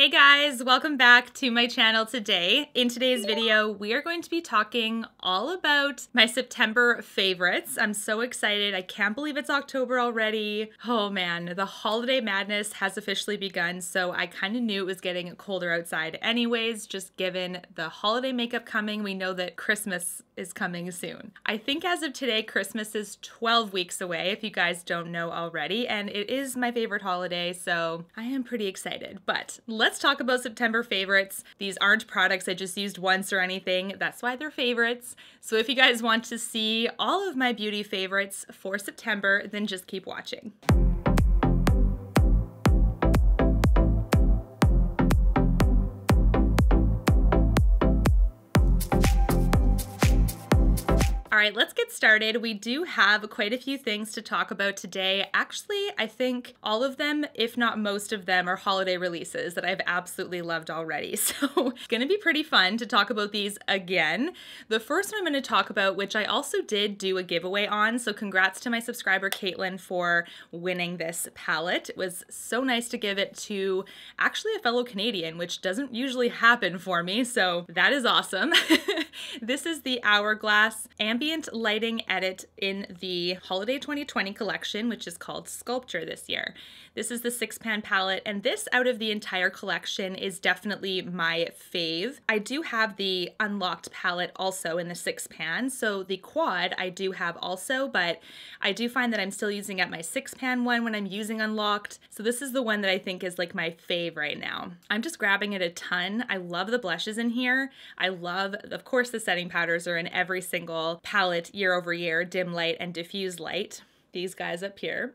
Hey guys, welcome back to my channel today. In today's video, we are going to be talking all about my September favorites. I'm so excited. I can't believe it's October already. Oh man, the holiday madness has officially begun, so I kind of knew it was getting colder outside anyways, just given the holiday makeup coming. We know that Christmas is coming soon. I think as of today, Christmas is 12 weeks away, if you guys don't know already, and it is my favorite holiday, so I am pretty excited. But let's talk about September favorites. These aren't products I just used once or anything. That's why they're favorites. So if you guys want to see all of my beauty favorites for September, then just keep watching. All right, let's get started. We do have quite a few things to talk about today. Actually, I think all of them, if not most of them, are holiday releases that I've absolutely loved already. So it's gonna be pretty fun to talk about these again. The first one I'm gonna talk about, which I also did do a giveaway on, so congrats to my subscriber Caitlin for winning this palette. It was so nice to give it to actually a fellow Canadian, which doesn't usually happen for me, so that is awesome. This is the Hourglass Ambient Lighting Edit in the Holiday 2020 collection, which is called Sculpture this year. This is the 6-pan palette, and this out of the entire collection is definitely my fave. I do have the Unlocked palette also in the 6-pan, so the quad I do have also, but I do find that I'm still using at my 6-pan one when I'm using Unlocked, so this is the one that I think is like my fave right now. I'm just grabbing it a ton. I love the blushes in here. I love, of course, the setting powders are in every single palette year over year, dim light and diffuse light. These guys up here.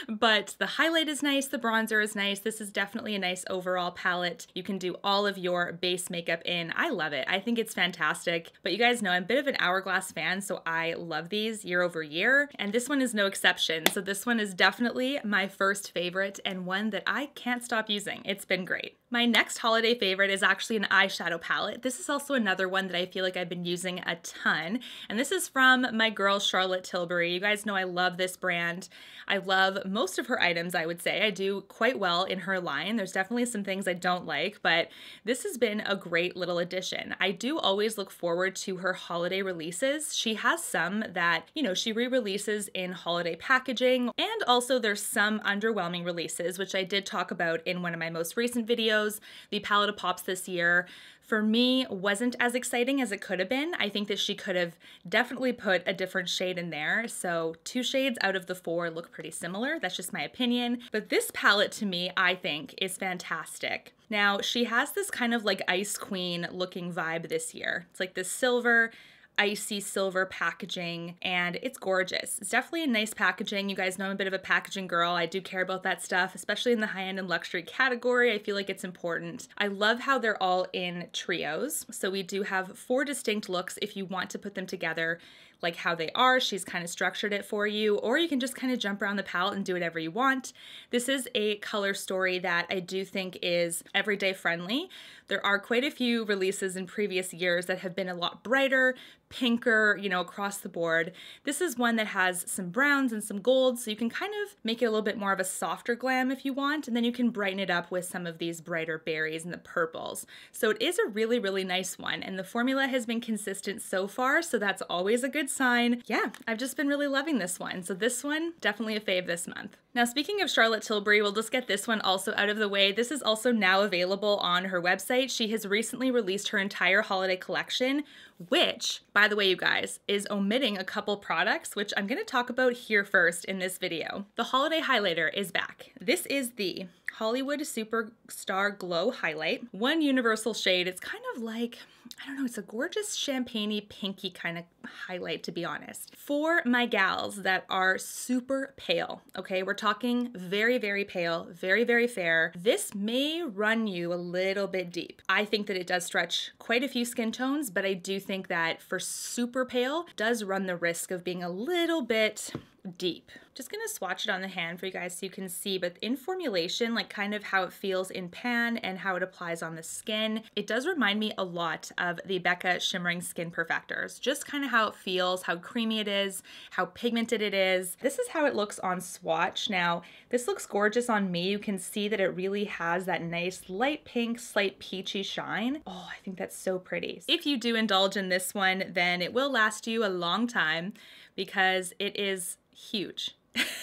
But the highlight is nice, the bronzer is nice. This is definitely a nice overall palette. You can do all of your base makeup in. I love it. I think it's fantastic. But you guys know I'm a bit of an Hourglass fan, so I love these year over year. And this one is no exception. So this one is definitely my first favorite and one that I can't stop using. It's been great. My next holiday favorite is actually an eyeshadow palette. This is also another one that I feel like I've been using a ton. And this is from my girl, Charlotte Tilbury. You guys know I love this brand. I love most of her items, I would say. I do quite well in her line. There's definitely some things I don't like, but this has been a great little addition. I do always look forward to her holiday releases. She has some that, you know, she re-releases in holiday packaging, and also there's some underwhelming releases, which I did talk about in one of my most recent videos. The palette of pops this year, for me, wasn't as exciting as it could have been. I think that she could have definitely put a different shade in there. So 2 shades out of the 4 look pretty similar. That's just my opinion. But this palette to me, I think, is fantastic. Now, she has this kind of like Ice Queen looking vibe this year. It's like this silver, icy silver packaging, and it's gorgeous. It's definitely a nice packaging. You guys know I'm a bit of a packaging girl. I do care about that stuff, especially in the high-end and luxury category. I feel like it's important. I love how they're all in trios. So we do have 4 distinct looks if you want to put them together like how they are. She's kind of structured it for you, or you can just kind of jump around the palette and do whatever you want. This is a color story that I do think is everyday friendly. There are quite a few releases in previous years that have been a lot brighter, pinker, you know, across the board. This is one that has some browns and some golds, so you can kind of make it a little bit more of a softer glam if you want, and then you can brighten it up with some of these brighter berries and the purples. So it is a really, really nice one, and the formula has been consistent so far, so that's always a good sign. Yeah, I've just been really loving this one. So this one, definitely a fave this month. Now, speaking of Charlotte Tilbury, we'll just get this one also out of the way. This is also now available on her website. She has recently released her entire holiday collection, which, by the way, you guys, is omitting a couple products, which I'm going to talk about here first in this video. The Holiday Highlighter is back. This is the Hollywood Superstar Glow Highlight. One universal shade. It's kind of like, I don't know, it's a gorgeous champagne-y, pinky kind of highlight, to be honest. For my gals that are super pale, okay, we're talking very, very pale, very, very fair, this may run you a little bit deep. I think that it does stretch quite a few skin tones, but I do think that for super pale, it does run the risk of being a little bit deep. Just gonna swatch it on the hand for you guys so you can see, but in formulation, like kind of how it feels in pan and how it applies on the skin, it does remind me a lot of the Becca Shimmering Skin Perfectors. Just kind of how it feels, how creamy it is, how pigmented it is. This is how it looks on swatch. Now, this looks gorgeous on me. You can see that it really has that nice light pink, slight peachy shine. Oh, I think that's so pretty. If you do indulge in this one, then it will last you a long time because it is huge.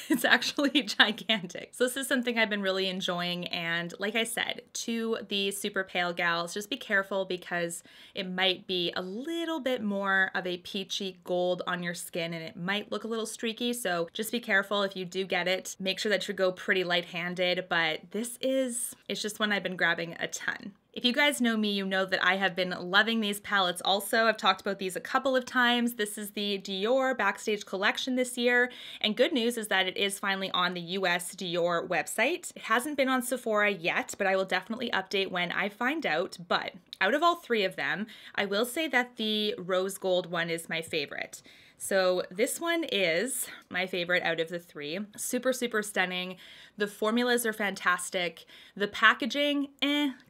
It's actually gigantic. So this is something I've been really enjoying, and like I said, to the super pale gals, just be careful because it might be a little bit more of a peachy gold on your skin and it might look a little streaky, so just be careful if you do get it. Make sure that you go pretty light-handed, but it's just one I've been grabbing a ton. If you guys know me, you know that I have been loving these palettes also. I've talked about these a couple of times. This is the Dior Backstage collection this year, and good news is that it is finally on the US Dior website. It hasn't been on Sephora yet, but I will definitely update when I find out. But out of all three of them, I will say that the rose gold one is my favorite. So this one is my favorite out of the three. Super, super stunning. The formulas are fantastic. The packaging,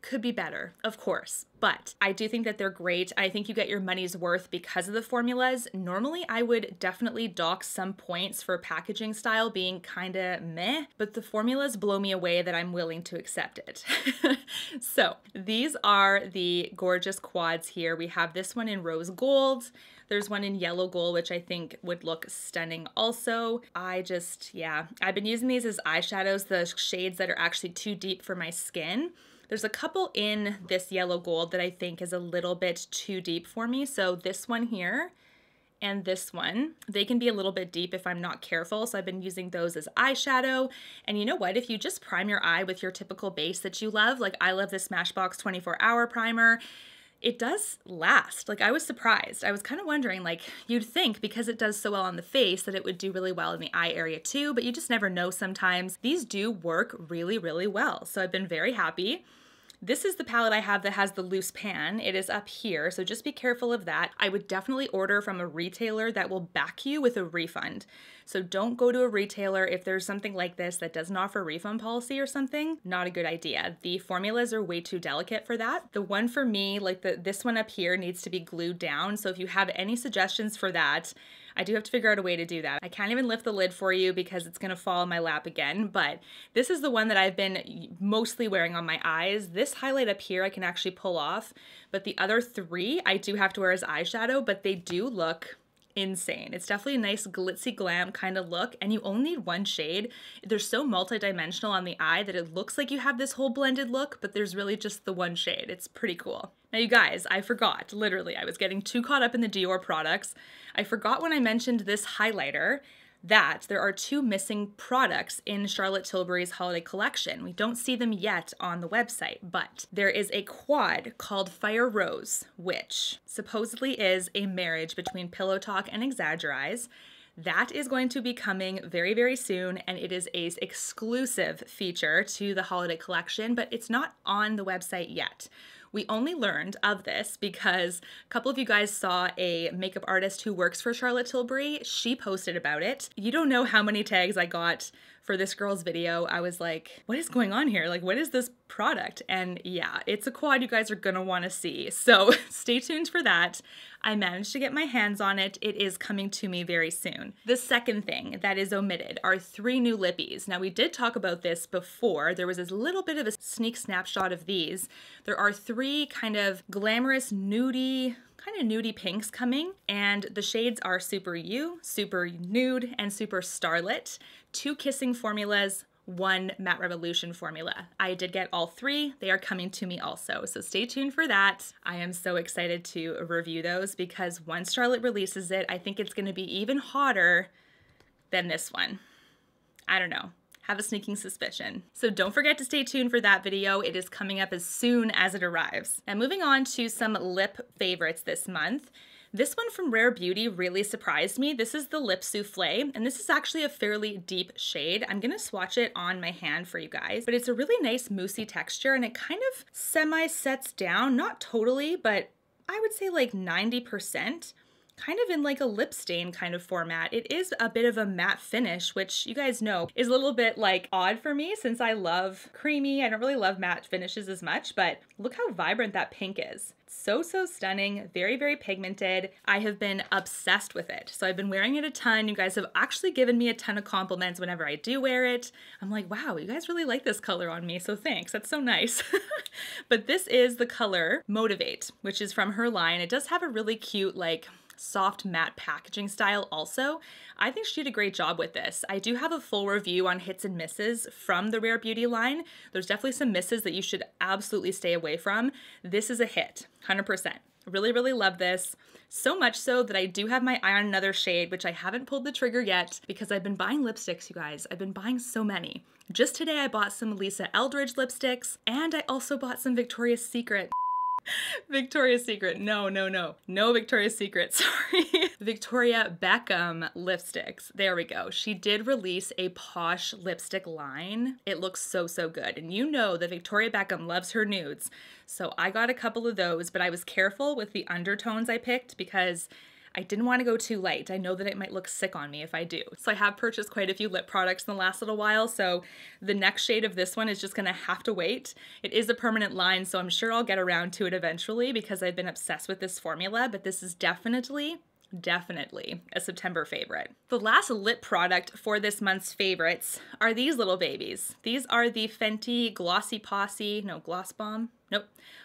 could be better, of course. But I do think that they're great. I think you get your money's worth because of the formulas. Normally, I would definitely dock some points for packaging style being kind of meh, but the formulas blow me away that I'm willing to accept it. So these are the gorgeous quads here. We have this one in rose gold. There's one in yellow gold, which I think would look stunning also. I've been using these as eyeshadows, the shades that are actually too deep for my skin. There's a couple in this yellow gold that I think is a little bit too deep for me. So this one here and this one, they can be a little bit deep if I'm not careful. So I've been using those as eyeshadow. And you know what? If you just prime your eye with your typical base that you love, like I love this Smashbox 24-hour primer, it does last. Like I was surprised. I was kind of wondering, like you'd think because it does so well on the face that it would do really well in the eye area too, but you just never know sometimes. These do work really, really well. So I've been very happy. This is the palette I have that has the loose pan. It is up here, so just be careful of that. I would definitely order from a retailer that will back you with a refund. So don't go to a retailer if there's something like this that doesn't offer a refund policy or something. Not a good idea. The formulas are way too delicate for that. The one for me, like this one up here, needs to be glued down. So if you have any suggestions for that, I do have to figure out a way to do that. I can't even lift the lid for you because it's gonna fall in my lap again, but this is the one that I've been mostly wearing on my eyes. This highlight up here I can actually pull off, but the other three I do have to wear as eyeshadow, but they do look insane. It's definitely a nice glitzy glam kind of look, and you only need one shade. They're so multi-dimensional on the eye that it looks like you have this whole blended look, but there's really just the one shade. It's pretty cool. Now you guys, I forgot, literally, I was getting too caught up in the Dior products. I forgot when I mentioned this highlighter that there are two missing products in Charlotte Tilbury's holiday collection. We don't see them yet on the website, but there is a quad called Fire Rose, which supposedly is a marriage between Pillow Talk and Exaggerize. That is going to be coming very, very soon, and it is an exclusive feature to the holiday collection, but it's not on the website yet. We only learned of this because a couple of you guys saw a makeup artist who works for Charlotte Tilbury. She posted about it. You don't know how many tags I got for this girl's video. I was like, what is going on here? Like, what is this product? And yeah, it's a quad you guys are gonna wanna see. So stay tuned for that. I managed to get my hands on it. It is coming to me very soon. The second thing that is omitted are 3 new lippies. Now we did talk about this before. There was a little bit of a sneak snapshot of these. There are 3 kind of glamorous nudie pinks coming, and the shades are Super You, Super Nude, and Super Starlit. 2 kissing formulas, 1 Matte Revolution formula. I did get all 3. They are coming to me also, so stay tuned for that. I am so excited to review those because once Charlotte releases it, I think it's going to be even hotter than this one. I don't know. Have a sneaking suspicion. So don't forget to stay tuned for that video. It is coming up as soon as it arrives. Now moving on to some lip favorites this month. This one from Rare Beauty really surprised me. This is the Lip Soufflé, and this is actually a fairly deep shade. I'm gonna swatch it on my hand for you guys, but it's a really nice moussey texture, and it kind of semi-sets down, not totally, but I would say like 90%. kind of in like a lip stain kind of format. It is a bit of a matte finish, which you guys know is a little bit like odd for me since I love creamy. I don't really love matte finishes as much, but look how vibrant that pink is. So stunning, very, very pigmented. I have been obsessed with it. So I've been wearing it a ton. You guys have actually given me a ton of compliments whenever I do wear it. I'm like, wow, you guys really like this color on me, so thanks. That's so nice. But this is the color Motivate, which is from her line. It does have a really cute, like, soft matte packaging style also. I think she did a great job with this. I do have a full review on hits and misses from the Rare Beauty line. There's definitely some misses that you should absolutely stay away from. This is a hit, 100%. Really, really love this. So much so that I do have my eye on another shade, which I haven't pulled the trigger yet because I've been buying lipsticks, you guys. I've been buying so many. Just today I bought some Lisa Eldridge lipsticks, and I also bought some Victoria's Secret. Victoria's Secret. No Victoria's Secret, sorry. Victoria Beckham lipsticks. There we go. She did release a Posh lipstick line. It looks so good. And you know that Victoria Beckham loves her nudes. So I got a couple of those, but I was careful with the undertones I picked because I didn't want to go too light. I know that it might look sick on me if I do. So I have purchased quite a few lip products in the last little while, so the next shade of this one is just gonna have to wait. It is a permanent line, so I'm sure I'll get around to it eventually because I've been obsessed with this formula, but this is definitely a September favorite. The last lip product for this month's favorites are these little babies. These are the Fenty Glossy Posse,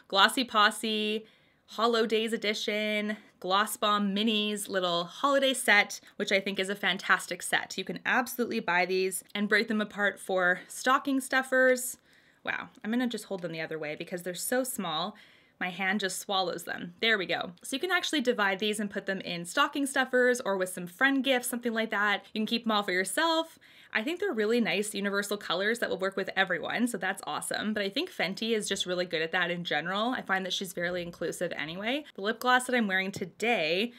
Glossy Posse Hollow Days Edition Gloss Bomb Minis little holiday set, which I think is a fantastic set. You can absolutely buy these and break them apart for stocking stuffers. Wow, I'm gonna just hold them the other way because they're so small. My hand just swallows them. There we go. So you can actually divide these and put them in stocking stuffers or with some friend gifts, something like that. You can keep them all for yourself. I think they're really nice universal colors that will work with everyone, so that's awesome. But I think Fenty is just really good at that in general. I find that she's fairly inclusive anyway. The lip gloss that I'm wearing today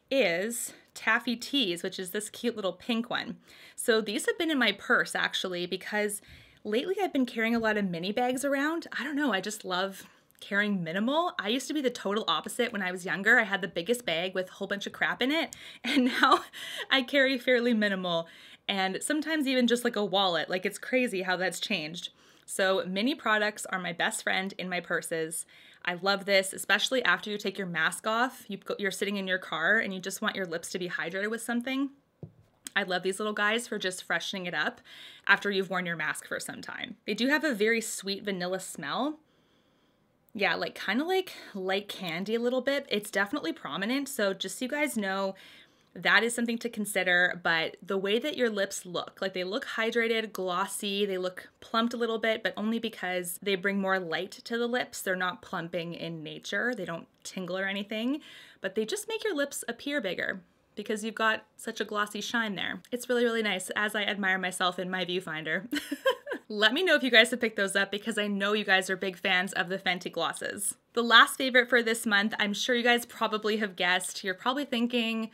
is Taffy Tease, which is this cute little pink one. So these have been in my purse actually because lately I've been carrying a lot of mini bags around. I don't know, I just love carrying minimal. I used to be the total opposite when I was younger. I had the biggest bag with a whole bunch of crap in it, and now I carry fairly minimal and sometimes even just like a wallet. Like, it's crazy how that's changed. So mini products are my best friend in my purses. I love this, especially after you take your mask off. You're sitting in your car and you just want your lips to be hydrated with something. I love these little guys for just freshening it up after you've worn your mask for some time. They do have a very sweet vanilla smell. Yeah, like kind of like light candy a little bit. It's definitely prominent, so just so you guys know, that is something to consider. But the way that your lips look, like they look hydrated, glossy, they look plumped a little bit, but only because they bring more light to the lips. They're not plumping in nature. They don't tingle or anything, but they just make your lips appear bigger because you've got such a glossy shine there. It's really, really nice as I admire myself in my viewfinder. Let me know if you guys have picked those up because I know you guys are big fans of the Fenty glosses. The last favorite for this month, I'm sure you guys probably have guessed. You're probably thinking,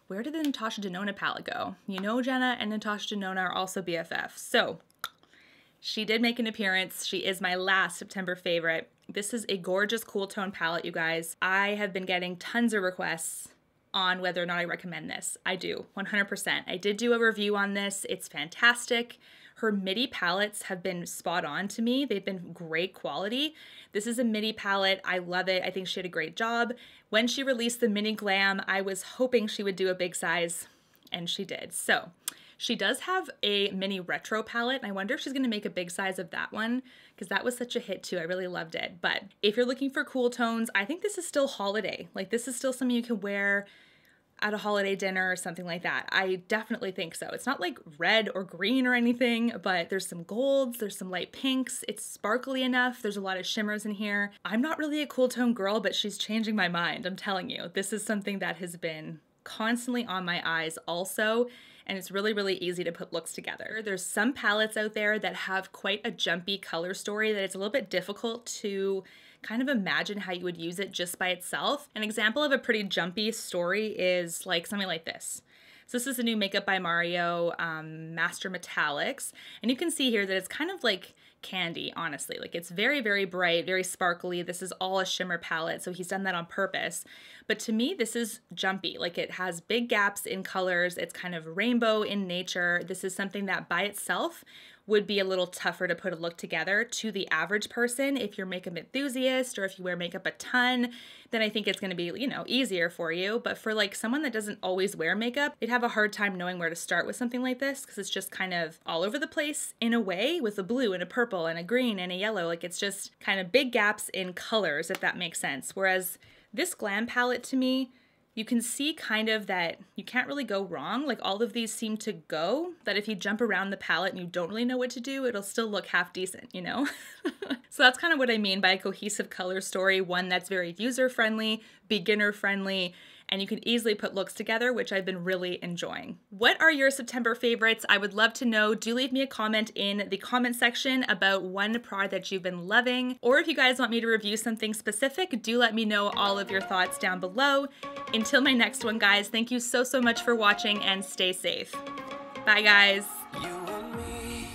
where did the Natasha Denona palette go? You know Jenna and Natasha Denona are also BFFs. So she did make an appearance. She is my last September favorite. This is a gorgeous cool tone palette, you guys. I have been getting tons of requests on whether or not I recommend this. I do, 100%. I did do a review on this. It's fantastic. Her midi palettes have been spot on to me. They've been great quality. This is a midi palette. I love it. I think she did a great job. When she released the mini Glam, I was hoping she would do a big size, and she did. So she does have a mini retro palette. I wonder if she's gonna make a big size of that one because that was such a hit too. I really loved it. But if you're looking for cool tones, I think this is still holiday. Like, this is still something you can wear at a holiday dinner or something like that. I definitely think so. It's not like red or green or anything, but there's some golds, there's some light pinks. It's sparkly enough. There's a lot of shimmers in here. I'm not really a cool tone girl, but she's changing my mind. I'm telling you, this is something that has been constantly on my eyes also, and it's really, really easy to put looks together. There's some palettes out there that have quite a jumpy color story that it's a little bit difficult to kind of imagine how you would use it just by itself. An example of a pretty jumpy story is like something like this. So this is the new Makeup by Mario Master Metallics, and you can see here that it's kind of like candy, honestly. Like it's very, very bright, very sparkly. This is all a shimmer palette, so he's done that on purpose. But to me, this is jumpy. Like it has big gaps in colors. It's kind of rainbow in nature. This is something that by itself would be a little tougher to put a look together to the average person. If you're a makeup enthusiast or if you wear makeup a ton, then I think it's going to be, easier for you. But for like someone that doesn't always wear makeup, they'd have a hard time knowing where to start with something like this because it's just kind of all over the place in a way, with a blue and a purple and a green and a yellow. Like it's just kind of big gaps in colors, if that makes sense. Whereas this Glam palette to me, you can see kind of that you can't really go wrong. Like all of these seem to go, that if you jump around the palette and you don't really know what to do, it'll still look half decent, So that's kind of what I mean by a cohesive color story, one that's very user-friendly, beginner-friendly, and you can easily put looks together, which I've been really enjoying. What are your September favorites? I would love to know. Do leave me a comment in the comment section about one product that you've been loving, or if you guys want me to review something specific, do let me know all of your thoughts down below. Until my next one, guys, thank you so much for watching and stay safe. Bye, guys. You and me,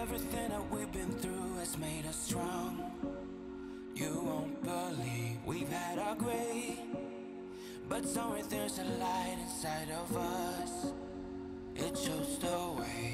everything that we've been through has made us strong. You won't believe we've had our gray, but somewhere there's a light inside of us. It shows the way.